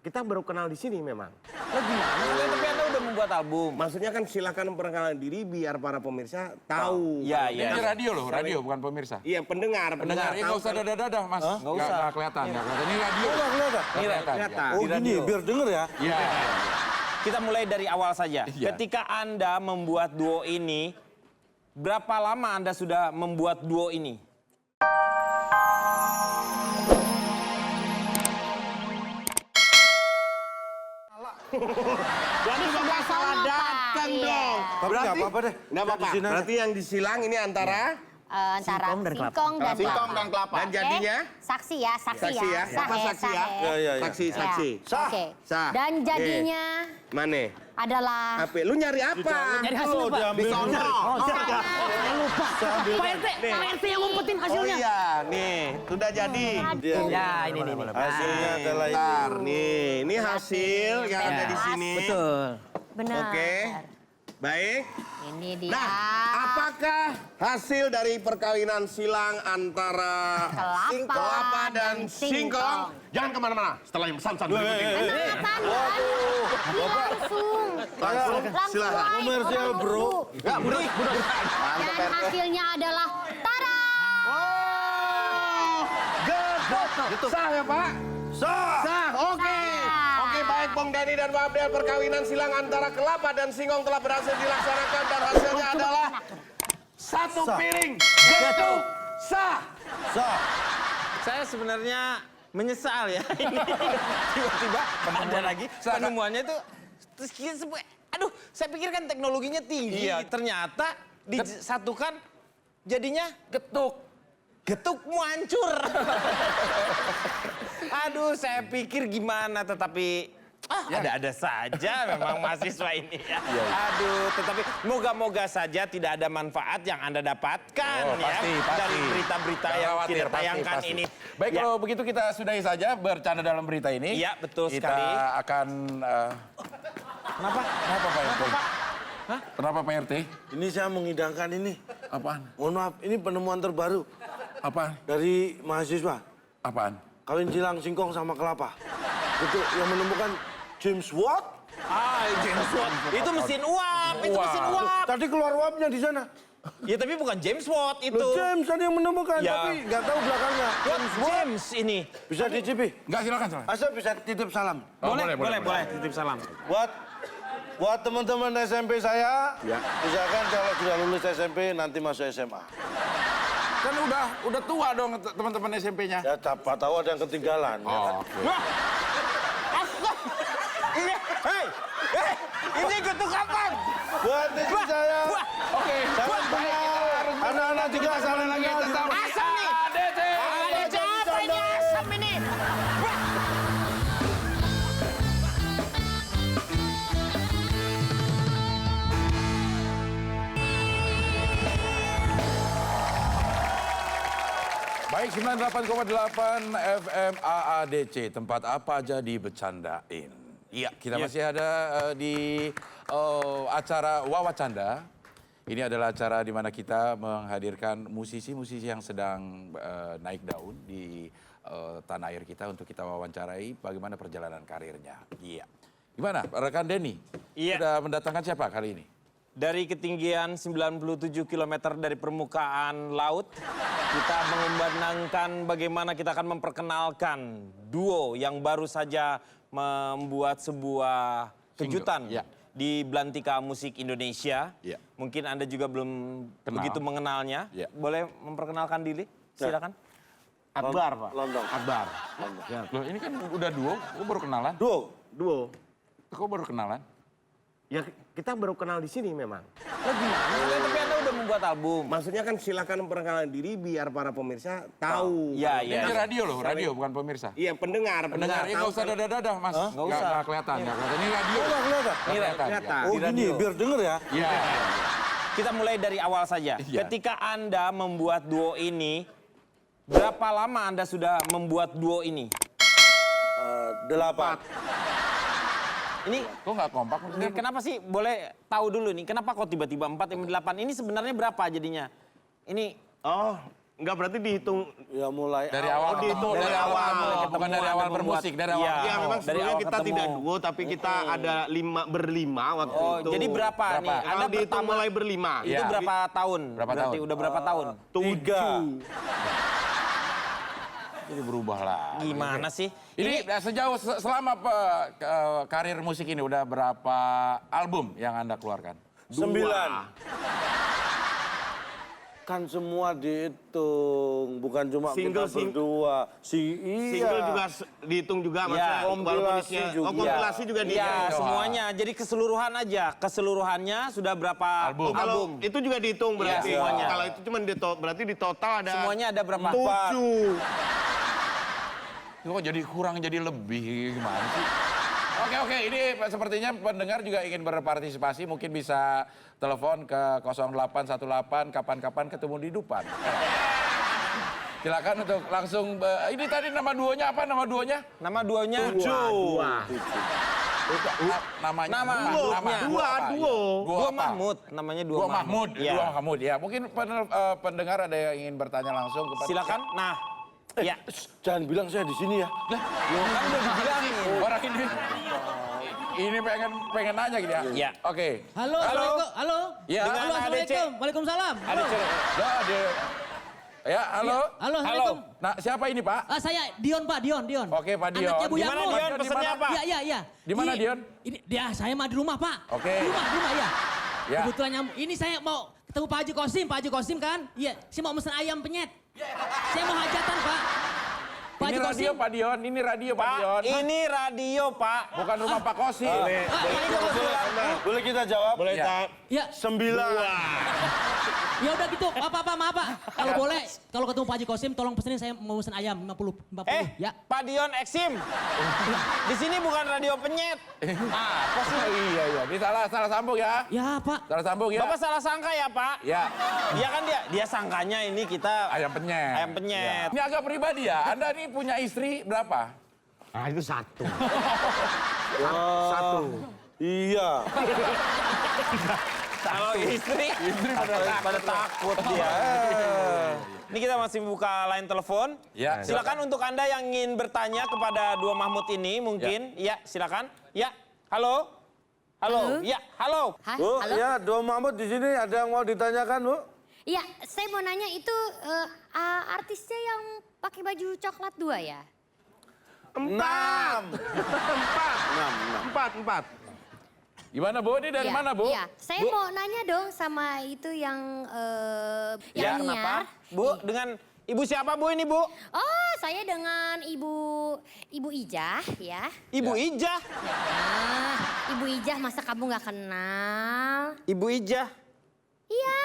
kita baru kenal di sini memang. Lo gimana? Tapi Anda udah membuat album. Maksudnya kan silakan perkenalan diri biar para pemirsa tahu. Iya, Ini radio loh, radio bukan pemirsa. Iya, pendengar. Pendengar, nggak usah dadah-dadah mas. Nggak usah. Nggak kelihatan, nggak kelihatan. Ini radio. Nggak kelihatan. Ini kelihatan. Oh gini, biar denger ya. Iya. Kita mulai dari awal saja. Iya. Ketika Anda membuat duo ini, berapa lama Anda sudah membuat duo ini? Jadi Bapak salah datang dong. Tapi nggak apa-apa deh. Nggak apa-apa. Di sini aja. Berarti yang disilang ini antara Antara singkong dan Singkong dan kelapa. dan jadinya Saksi ya, saksi saksi ya. ya. Apa saksi ya? Iya. Saksi, Ya. saksi. Sah. Oke. Sah. Dan jadinya Mana? adalah Apa? Lu nyari apa? Nyari hasil Oh, Pak. diambil dulu. Pak RT yang ngumpetin Oh hasilnya. iya, nih sudah jadi. Dia. Ya, ini nih. Hasilnya adalah ini. Bentar, nih, ini hasil yang ada di sini. Betul. benar. Oke. Baik. Ini dia. Nah, apakah hasil dari perkawinan silang antara kelapa dan singkong? Jangan kemana-mana. Setelah yang pesan-pesan berikut ini. Langsung. Silakan. Komersial bro. Enggak, budak. Dan hasilnya adalah tara. Oh, getuk. Sah ya Pak? Sah. Sah, oke. Oke, baik Bung Denny dan Pak Abdel, perkawinan silang antara kelapa dan singkong telah berhasil dilaksanakan dan hasilnya adalah satu piring getuk. Sah. Sah. Saya sebenarnya menyesal ya. Tiba-tiba ada lagi penemuannya itu. Terus aduh, saya pikir kan teknologinya tinggi. Ternyata disatukan jadinya getuk. Getukmu hancur. Aduh, saya pikir gimana, tetapi ada-ada saja memang mahasiswa ini ya. Aduh, tetapi moga-moga saja tidak ada manfaat yang Anda dapatkan ya dari berita-berita yang kita tayangkan ini. Baik, Ya. kalau begitu kita sudahi saja bercanda dalam berita ini. Iya, betul kita sekali. akan... Kenapa? Kenapa Pak RT? Kenapa Pak RT? Ini saya mengidangkan ini. Apaan? Mohon maaf, ini penemuan terbaru Apaan? dari mahasiswa. Apaan? Kawin silang singkong sama kelapa. Itu yang menemukan James Watt. James Watt. Itu mesin uap, itu mesin uap. Tadi keluar uapnya di sana. Ya tapi bukan James Watt itu. Loh, James tadi yang menemukan, Ya. tapi nggak tahu belakangnya. James ini. Bisa dicipi. Enggak, silakan. Asal bisa titip salam. Oh, Boleh. Titip salam. Buat teman-teman SMP saya, misalkan kalau sudah lulus SMP nanti masuk SMA. Kan udah tua dong teman-teman SMP-nya. Ya, siapa tahu ada yang ketinggalan. Ya kan? Hei, ini getuk kapan? Buat istri saya, Oke, salam kenal. Anak-anak juga saling kenal. Asam nih. Ada apa ini asam ini? Baik, 98,8 FM AADC, tempat apa aja dibecandain. Iya, kita masih ada di acara Wawacanda. Ini adalah acara di mana kita menghadirkan musisi-musisi yang sedang naik daun di tanah air kita untuk kita wawancarai bagaimana perjalanan karirnya. Iya. Gimana, rekan Denny? Iya. Sudah mendatangkan siapa kali ini? Dari ketinggian 97 km dari permukaan laut, kita mengumandangkan bagaimana kita akan memperkenalkan duo yang baru saja membuat sebuah kejutan Ya. di Belantika Musik Indonesia. Ya. Mungkin Anda juga belum Kenal. begitu mengenalnya. Ya. Boleh memperkenalkan diri? Silakan. Akbar, Pak. London. Akbar. Loh, ini kan udah duo, kok baru kenalan? Duo. Kok baru kenalan? Ya kita baru kenal di sini memang. Lo gimana? Tapi Anda udah membuat album. Maksudnya kan silakan perkenalan diri biar para pemirsa tahu. Iya, Ini radio loh, radio bukan pemirsa. Iya, pendengar. Pendengar, nggak usah dadah-dadah mas. Nggak usah. Nggak kelihatan, nggak kelihatan. Ini radio. Nggak kelihatan. Nggak kelihatan. Kelihatan. Ya. Oh gini, biar denger ya. Iya. Kita mulai dari awal saja. Iya. Ketika Anda membuat duo ini, berapa lama Anda sudah membuat duo ini? 8. Ini Kok nggak kompak maksudnya? kenapa sih? Boleh tahu dulu nih, kenapa kok tiba-tiba 4 yang 8? Ini sebenarnya berapa jadinya? Ini Oh, Enggak berarti dihitung Ya mulai Dari awal dihitung ketemu, dari awal. bukan dari awal bermusik, dari awal. Iya. Ya memang Dari sebenarnya awal kita ketemu. tidak duo tapi kita ada berlima waktu Oh, itu. jadi berapa nih? Berapa? Anda dihitung mulai berlima. Itu Iya. berapa tahun? Berapa Berarti tahun? udah berapa tahun? 7. Jadi berubah lah. Gimana sih? Ini sejauh selama karir musik ini udah berapa album yang Anda keluarkan? 9. Kan semua dihitung, bukan cuma Single, kita berdua. Single juga dihitung juga maksudnya. kompilasi walaupun isinya- juga. Oh, kompilasi juga Iya, dihitung. semuanya. Jadi keseluruhan aja. Keseluruhannya sudah berapa Album. Oh, kalau itu juga dihitung berarti. Iya, semuanya. Kalau itu cuma berarti di total ada Semuanya ada berapa? 7. Kok jadi kurang jadi lebih gimana sih? Oke, ini sepertinya pendengar juga ingin berpartisipasi, mungkin bisa telepon ke 0818 kapan-kapan ketemu di Dupan. Silakan untuk langsung, ini tadi nama duonya apa nama duonya? Nama duonya? Namanya Nama Duo. Dua Mahmud. Namanya Dua Dua Mahmud, Iya. Dua Mahmud ya. Mungkin pendengar ada yang ingin bertanya langsung kepada Silakan. Nah, ya. Jangan bilang saya di sini ya. Kan udah dibilangin. orang ini pengen nanya gitu ya. Iya. Oke. Halo, Halo. Assalamualaikum. Halo. Iya. Halo, Dengan Assalamualaikum. ADC. Waalaikumsalam. Ada Halo. cerita. Ya, halo. Halo, Assalamualaikum. Nah, siapa ini, Pak? Saya Dion, Pak. Dion. Oke, Pak Dion. Anaknya Bu Di mana Yamut. Dion? Pesennya apa? Iya. Di mana, Dion? Ini dia, saya mah di rumah, Pak. Oke. Di rumah ya. Ya. Kebetulan ini saya mau ketemu Pak Haji Kosim. Pak Haji Kosim kan? Iya, saya mau mesen ayam penyet. Saya mau hajatan, Pak. Pak Ini Haji radio, Kosim. Pak Dion. Ini radio, Pak Pak, Dion. ini radio, Pak. Bukan rumah Pak Kosim. Pak, ini kebetulan. Boleh kita jawab? Boleh Iya. tak? Ya, 9. ya udah gitu. Maaf, Pak. Kalau boleh, kalau ketemu Pak Haji Kosim, tolong pesenin saya mau mesen ayam 50 ya. Pak Dion Eksim. Di sini bukan radio penyet. Apa sih? Iya. Ini salah sambung ya. Ya, Pak. Salah sambung ya. Bapak salah sangka ya, Pak? Ya, Dia kan dia sangkanya ini kita ayam penyet. ayam penyet. Ini agak pribadi ya. Anda ini punya istri berapa? Ah, itu satu. Iya. Kalau istri pada takut dia. Ini kita masih buka line telepon. Ya, Silakan untuk Anda yang ingin bertanya kepada Dua Mahmud ini mungkin. Ya, silakan. Ya, halo. Halo. Ya, halo. Hah? Bu, Halo? ya Dua Mahmud di sini ada yang mau ditanyakan, Bu? Iya, saya mau nanya itu artisnya yang pakai baju coklat 2 ya? 6. 4. Gimana, Bu? Ini dari Iya, mana, Bu? Iya, saya mau nanya dong sama itu yang Ya, yang kenapa? nyiar. Bu, dengan Ibu siapa, Bu, ini, Bu? Oh, saya dengan Ibu Ijah ya. Ibu Ijah. Ibu Ijah, masa kamu nggak kenal? Ibu Ijah. Iya,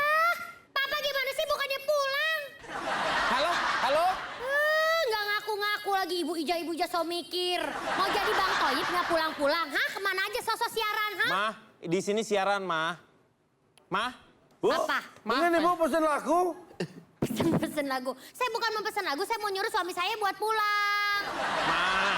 Papa gimana sih bukannya pulang? Halo, halo. Nggak ngaku-ngaku lagi Ibu Ijah so mikir. Mau jadi Bang Toyib nggak pulang-pulang? Hah, kemana aja sosok siaran, hah? Mah, di sini siaran, Mah. Mah? Bu, Apa? ini Bu pesen lagu. Pesen lagu. Saya bukan mau pesen lagu, saya mau nyuruh suami saya buat pulang. Mah,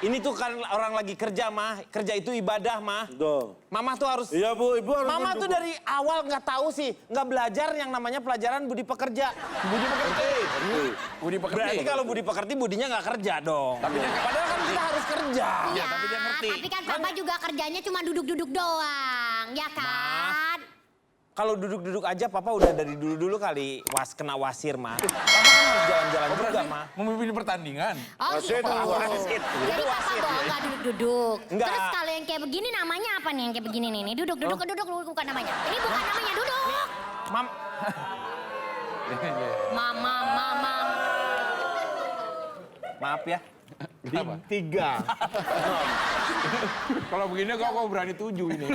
ini tuh kan orang lagi kerja, Mah. Kerja itu ibadah, Mah. Tuh. Mama tuh harus... Iya, Bu. Ibu harus Mama tuh mendukung. dari awal nggak tahu sih, nggak belajar yang namanya pelajaran budi pekerja. Budi pekerti. Budi pekerti. Berarti kalau budi pekerti budinya nggak kerja dong. Tapi dia Padahal kan kita harus kerja. Iya, tapi dia ngerti. tapi kan Papa juga kerjanya cuma duduk-duduk doang, ya kan? Kalau duduk-duduk aja Papa udah dari dulu-dulu kali kena wasir, Mah. Papa kan harus jalan-jalan juga, Mah. memimpin pertandingan. Oh Wasit, gitu. wasit. Jadi Itu Papa wasit, bohong ya. nggak duduk-duduk. Enggak. Terus kalau yang kayak begini namanya apa nih yang kayak begini nih? Duduk-duduk bukan namanya. Ini bukan namanya duduk. Mam, Mama. maaf ya. 3. Kalau begini kok berani 7 ini.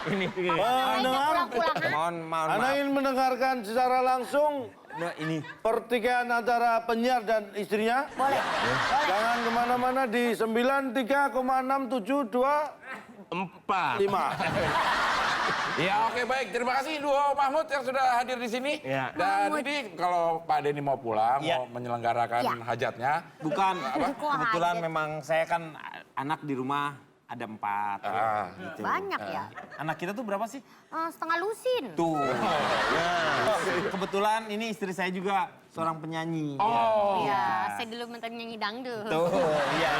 Ngapain nggak pulang-pulang, hah? Mohon Anda maaf. ingin mendengarkan secara langsung Nah, ini. pertikaian antara penyiar dan istrinya? Boleh. Jangan kemana-mana di 93,672 4. 5. Ya oke baik, terima kasih Duo Mahmud yang sudah hadir di sini. Ya. Dan ini kalau Pak Denny mau pulang, Ya. mau menyelenggarakan Ya. hajatnya. Bukan, Kok kebetulan hajat? memang saya kan anak di rumah ada 4. Gitu. Banyak ya. Anak kita tuh berapa sih? Setengah lusin. Tuh. Kebetulan ini istri saya juga seorang penyanyi. Iya, saya dulu mantan nyanyi dangdut. Tuh, iya.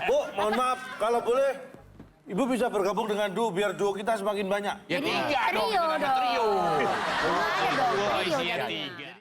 Bu, mohon maaf, kalau boleh Ibu bisa bergabung dengan duo biar duo kita semakin banyak. Ya 3 dong, Trio kita dong. trio. Gimana dong? Trio Isinya jadinya. 3.